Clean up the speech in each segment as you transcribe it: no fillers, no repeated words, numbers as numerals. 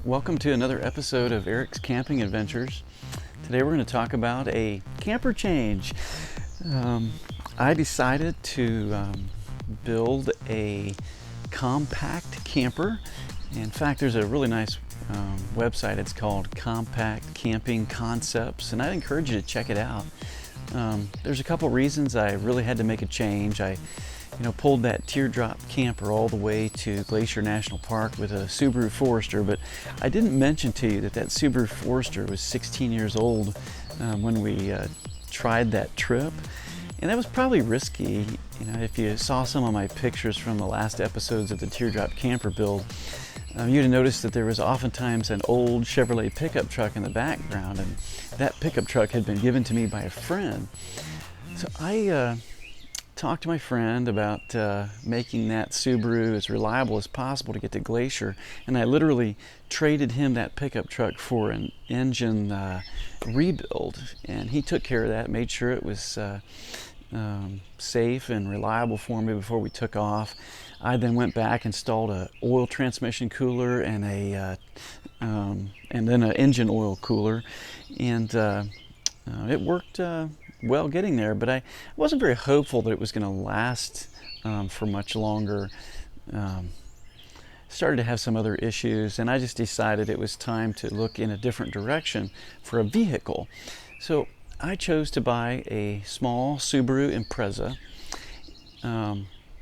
Welcome to another episode of Eric's Camping Adventures. Today we're going to talk about a camper change. I decided to build a compact camper. In fact, there's a really nice website. It's called Compact Camping Concepts, and I'd encourage you to check it out. There's a couple reasons I really had to make a change. I pulled that teardrop camper all the way to Glacier National Park with a Subaru Forester, but I didn't mention to you that Subaru Forester was 16 years old when we tried that trip. And that was probably risky. If you saw some of my pictures from the last episodes of the teardrop camper build, you'd have noticed that there was oftentimes an old Chevrolet pickup truck in the background, and that pickup truck had been given to me by a friend. So I talked to my friend about making that Subaru as reliable as possible to get to Glacier, and I literally traded him that pickup truck for an engine rebuild, and he took care of that, made sure it was safe and reliable for me before we took off. I then went back, installed a oil transmission cooler and then an engine oil cooler, and it worked well getting there, but I wasn't very hopeful that it was going to last for much longer. Started to have some other issues, and I just decided it was time to look in a different direction for a vehicle. So I chose to buy a small Subaru Impreza.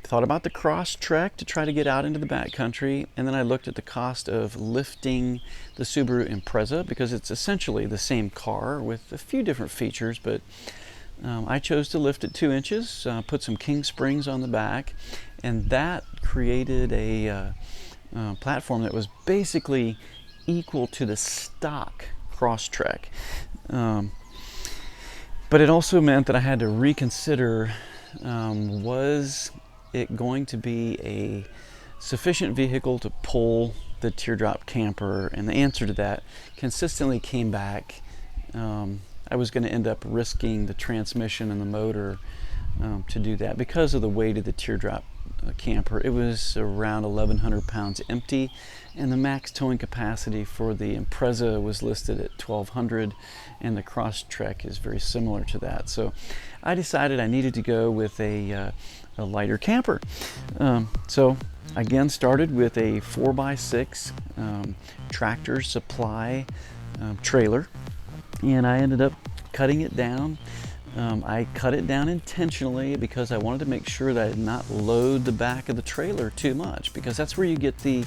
Thought about the Crosstrek to try to get out into the backcountry, and then I looked at the cost of lifting the Subaru Impreza because it's essentially the same car with a few different features, but I chose to lift it 2 inches, put some king springs on the back, and that created a platform that was basically equal to the stock Crosstrek. But it also meant that I had to reconsider, was it going to be a sufficient vehicle to pull the teardrop camper? And the answer to that consistently came back. I was going to end up risking the transmission and the motor to do that because of the weight of the teardrop camper. It was around 1,100 pounds empty, and the max towing capacity for the Impreza was listed at 1,200, and the Crosstrek is very similar to that. So I decided I needed to go with a lighter camper. So again, started with a 4x6 Tractor Supply trailer, and I ended up cutting it down. I cut it down intentionally because I wanted to make sure that I did not load the back of the trailer too much, because that's where you get the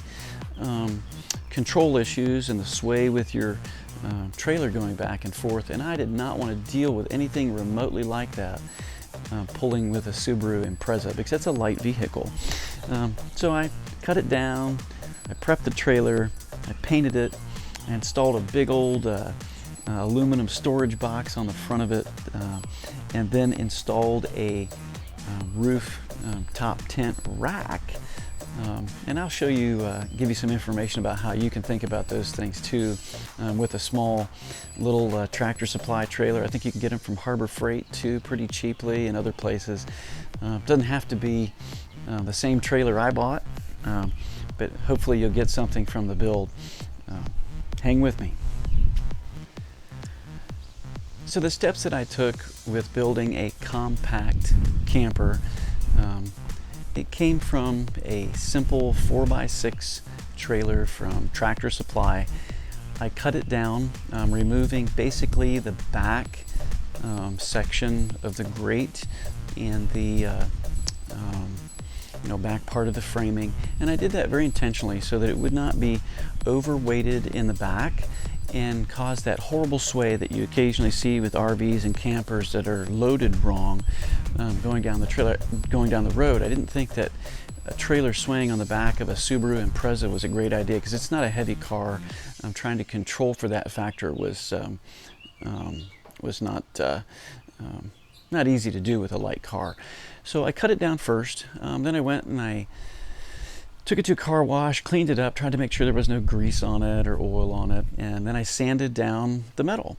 control issues and the sway with your trailer going back and forth, and I did not want to deal with anything remotely like that pulling with a Subaru Impreza, because that's a light vehicle. So I cut it down, I prepped the trailer, I painted it, I installed a big old aluminum storage box on the front of it, and then installed a roof top tent rack. And I'll show you, give you some information about how you can think about those things too with a small little Tractor Supply trailer. I think you can get them from Harbor Freight too pretty cheaply and other places. Doesn't have to be the same trailer I bought, but hopefully you'll get something from the build. Hang with me. So the steps that I took with building a compact camper, it came from a simple 4x6 trailer from Tractor Supply. I cut it down, removing basically the back section of the grate and the back part of the framing, and I did that very intentionally so that it would not be overweighted in the back and cause that horrible sway that you occasionally see with RVs and campers that are loaded wrong going down the road. I didn't think that a trailer swaying on the back of a Subaru Impreza was a great idea because it's not a heavy car. Trying to control for that factor was not easy to do with a light car. So I cut it down first. Then I went and I took it to a car wash, cleaned it up, tried to make sure there was no grease on it or oil on it, and then I sanded down the metal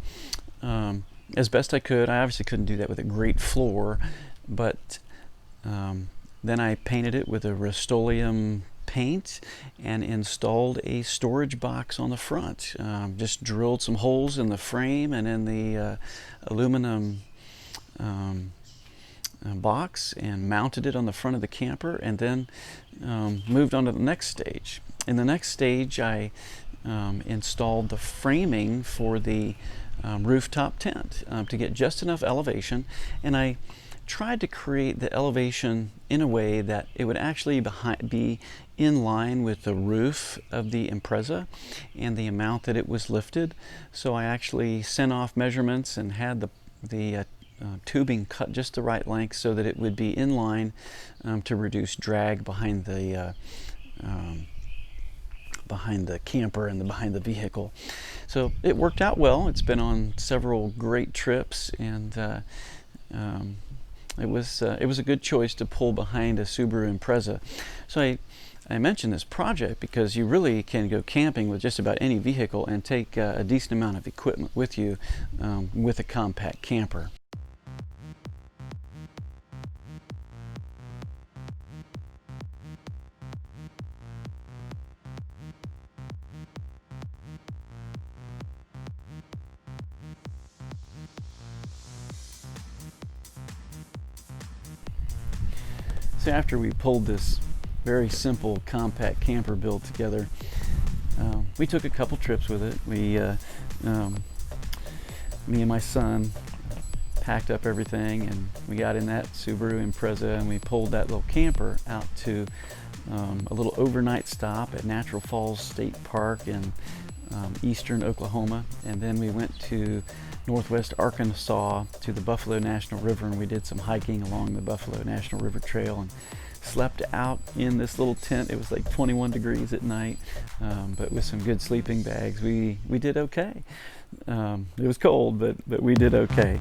as best I could. I obviously couldn't do that with a great floor, but then I painted it with a Rust-Oleum paint and installed a storage box on the front. Just drilled some holes in the frame and in the aluminum box and mounted it on the front of the camper, and then moved on to the next stage. In the next stage, I installed the framing for the rooftop tent to get just enough elevation, and I tried to create the elevation in a way that it would actually be in line with the roof of the Impreza and the amount that it was lifted. So I actually sent off measurements and had the tubing cut just the right length so that it would be in line to reduce drag behind the camper and behind the vehicle. So it worked out well. It's been on several great trips, and it was a good choice to pull behind a Subaru Impreza. So I mentioned this project because you really can go camping with just about any vehicle and take a decent amount of equipment with you with a compact camper. So after we pulled this very simple compact camper build together, we took a couple trips with it. Me and my son packed up everything, and we got in that Subaru Impreza, and we pulled that little camper out to a little overnight stop at Natural Falls State Park in eastern Oklahoma, and then we went to northwest Arkansas to the Buffalo National River, and we did some hiking along the Buffalo National River Trail and slept out in this little tent. It was like 21 degrees at night, but with some good sleeping bags, we did okay. It was cold, but we did okay.